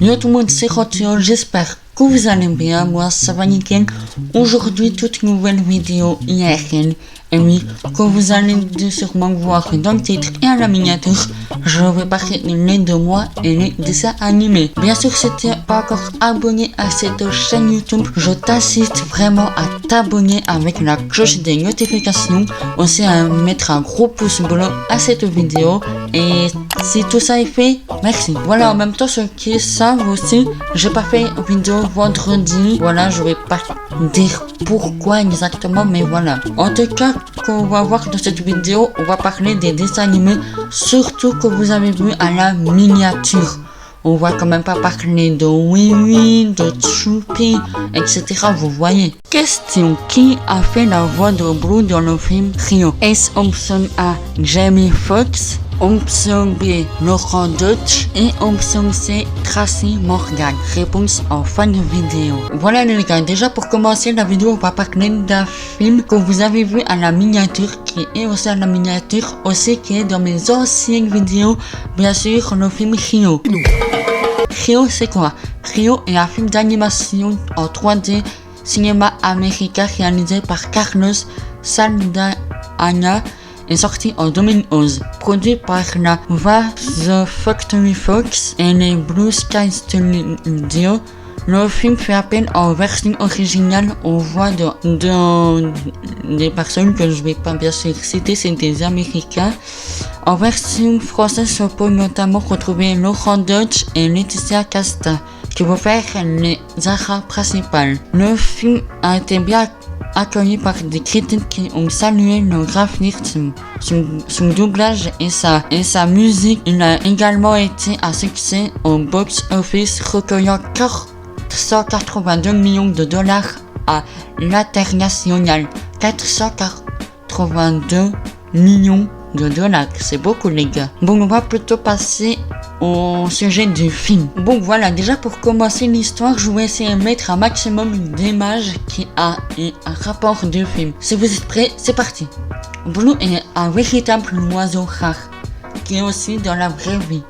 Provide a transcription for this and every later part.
Yo tout le monde, c'est Rotio, j'espère que vous allez bien, moi ça va nickel. Aujourd'hui, toute nouvelle vidéo IRL. Et oui, comme vous allez sûrement voir dans le titre et à la miniature, je vais parler de moi et les dessins animés. Bien sûr, si tu n'es pas encore abonné à cette chaîne YouTube, je t'incite vraiment à t'abonner avec la cloche des notifications. Aussi à mettre un gros pouce bleu à cette vidéo. Et si tout ça est fait, merci. Voilà, en même temps, ceux qui savent aussi, j'ai pas fait vidéo vendredi. Voilà, je vais pas dire pourquoi exactement, mais voilà. En tout cas, qu'on va voir dans cette vidéo, on va parler des dessins animés, surtout que vous avez vu à la miniature. On va quand même pas parler de Oui, de Choupi, etc. Vous voyez. Question, qui a fait la voix de Blue dans le film Rio? Est-ce option A, Jamie Foxx? Option B, Laurent Deutsch. Et option C, Tracy Morgan. Réponse en fin de vidéo. Voilà les gars, déjà pour commencer la vidéo, on va parler d'un film que vous avez vu à la miniature, qui est aussi à la miniature, aussi qui est dans mes anciennes vidéos, bien sûr, le film Rio. Rio, c'est quoi? Rio est un film d'animation en 3D cinéma américain réalisé par Carlos Saldanha et sorti en 2011. Produit par la The Factory Fox et les Blue Sky Studios. Le film fait appel en version originale aux voix des personnes que je vais pas bien sûr citer, c'est des Américains. En version française, on peut notamment retrouver Laurent Deutsch et Laetitia Casta, qui vont faire les arts principales. Le film a été bien accueilli par des critiques qui ont salué le graphisme, son doublage et sa musique. Il a également été un succès au box-office, recueillant 482 millions de dollars à l'international. 482 millions de dollars, c'est beaucoup les gars. Bon, on va plutôt passer au sujet du film. Bon voilà, déjà pour commencer l'histoire, je vais essayer de mettre un maximum d'images qui a un rapport du film. Si vous êtes prêts, c'est parti. Blue est un véritable oiseau rare, qui est aussi dans la vraie vie.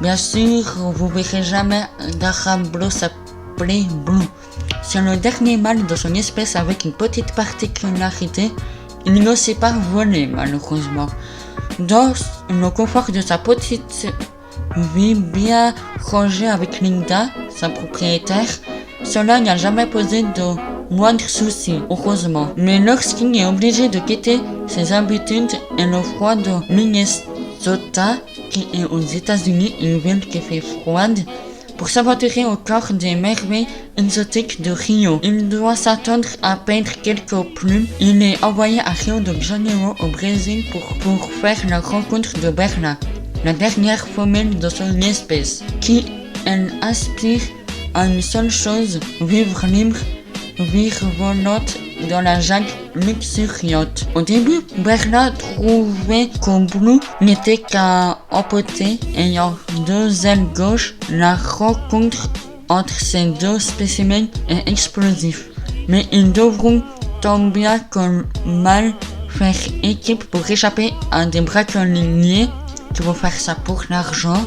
Bien sûr, vous verrez jamais d'arabe bleu s'appeler Blue. C'est le dernier mâle de son espèce avec une petite particularité. Il ne sait pas voler malheureusement. Dans le confort de sa petite vie bien rangée avec Linda, sa propriétaire, cela n'a jamais posé de moindre souci, heureusement. Mais lorsqu'il est obligé de quitter ses habitudes et le froid de Minnesota, qui est aux États-Unis, une ville qui fait froide, pour s'aventurer au cœur des merveilles exotiques de Rio, il doit s'attendre à perdre quelques plumes. Il est envoyé à Rio de Janeiro au Brésil pour faire la rencontre de Berla, la dernière femelle de son espèce, qui elle aspire à une seule chose, vivre libre, virevolante dans la jungle luxuriante. Au début, Berla trouvait que Blue n'était qu'un empoté ayant deux ailes gauches. La rencontre entre ces deux spécimens est explosive, mais ils devront tant bien que mal faire équipe pour échapper à des braconniers qui vont faire ça pour l'argent.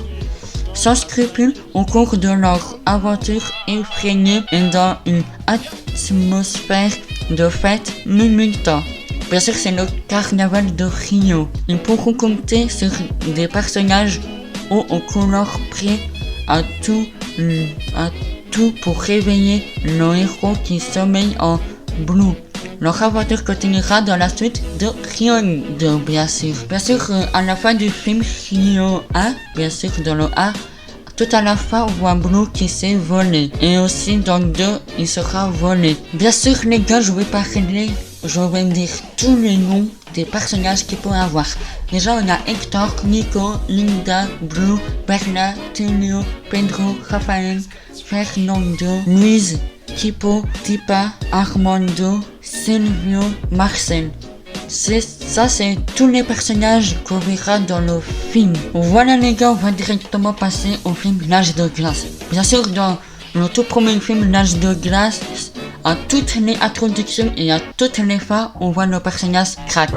Sans scrupules au cours de leur aventure effrénée et dans une atmosphère de fête mumutant. Bien sûr, c'est le carnaval de Rio. Ils pourront compter sur des personnages hauts aux couleurs prêts à tout pour réveiller le héros qui sommeille en Blue. Leur aventure continuera dans la suite de Rio 2, bien sûr. Bien sûr, à la fin du film Rio 1, bien sûr, dans le 1, tout à la fin, on voit Blue qui s'est volé. Et aussi dans le 2, il sera volé. Bien sûr, les gars, je vais dire tous les noms des personnages qu'il peut avoir. Déjà, on a Hector, Nico, Linda, Blue, Berla, Tulio, Pedro, Rafael, Fernando, Luis, Kipo, Tipa, Armando, Silvio, Marcel. C'est tous les personnages qu'on verra dans le film. Voilà les gars, on va directement passer au film L'Âge de Glace. Bien sûr, dans le tout premier film L'Âge de Glace, à toutes les introductions et à toutes les fins, on voit le personnage Crack.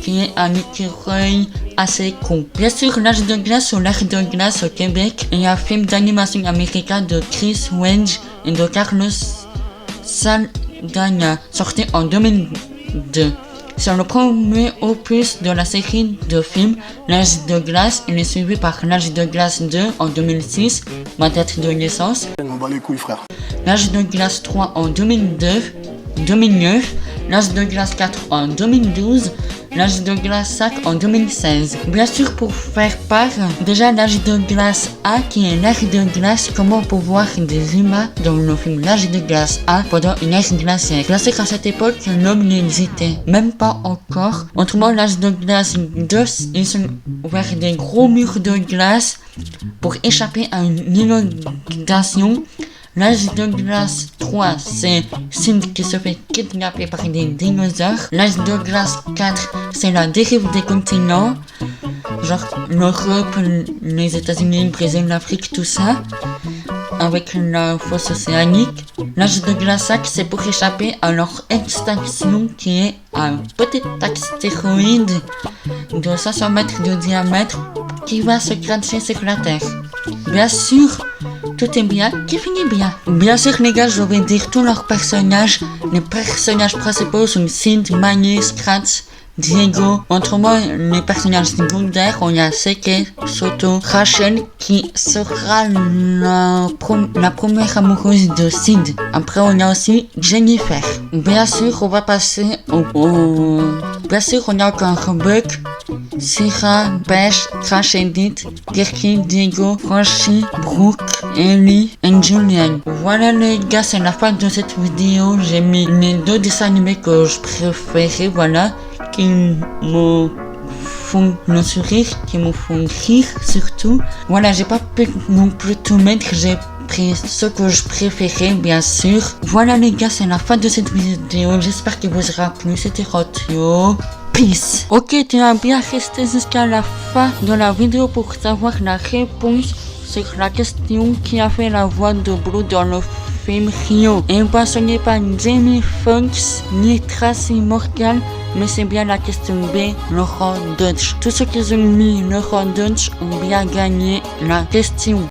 qui est un écureuil assez con. Bien sûr, L'Âge de glace ou L'Âge de glace au Québec est un film d'animation américain de Chris Wedge et de Carlos Saldanha, sorti en 2002. C'est le premier opus de la série de films L'Âge de glace. Il est suivi par L'Âge de glace 2 en 2006, ma date de naissance. On bat les couilles, frère. L'Âge de glace 3 en 2009, L'Âge de glace 4 en 2012, L'Âge de glace 5 en 2016. Bien sûr, pour faire part, déjà L'Âge de glace A qui est l'âge de glace, comment on peut voir des humains dans le film L'Âge de glace A pendant une âge glaciaire. Bien sûr, à cette époque, l'homme n'existait même pas encore. Autrement, L'Âge de glace 2, ils sont vers des gros murs de glace pour échapper à une inondation. L'Âge de glace 3, c'est Sid qui se fait kidnapper par des dinosaures. L'Âge de glace 4, c'est la dérive des continents, genre l'Europe, les États-Unis, le Brésil, l'Afrique, tout ça, avec la fosse océanique. L'Âge de glace 5, c'est pour échapper à leur extinction qui est un petit astéroïde de 500 mètres de diamètre qui va se cracher sur la Terre. Bien sûr, tout est bien qui finit bien. Bien sûr, les gars, je vais dire tous leurs personnages. Les personnages principaux sont Sid, Manny, Scratch, Diego. Autrement, les personnages secondaires, on a Seke, Soto, Rachel, qui sera la première amoureuse de Sid. Après, on a aussi Jennifer. Bien sûr, on va passer Bien sûr, on a encore Buck, Syrah, Besh, Crash Edith, Kirky, Diego, Franchi, Brooke, Ellie et Julian. Voilà les gars, c'est la fin de cette vidéo. J'ai mis les 2 dessins animés que je préférais, voilà, qui me font le sourire, qui me font rire surtout. Voilà, j'ai pas pu non plus tout mettre, j'ai pris ce que je préférais, bien sûr. Voilà les gars, c'est la fin de cette vidéo. J'espère qu'il vous aura plu. C'était Rotio. Peace. Ok, tu as bien resté jusqu'à la fin de la vidéo pour savoir la réponse sur la question qui a fait la voix de Blue dans le film Rio. Et bah, ce n'est pas Jamie Foxx ni Tracy Morgan, mais c'est bien la question B, Laurent Dutch. Tous ceux qui ont mis Laurent Dutch ont bien gagné la question.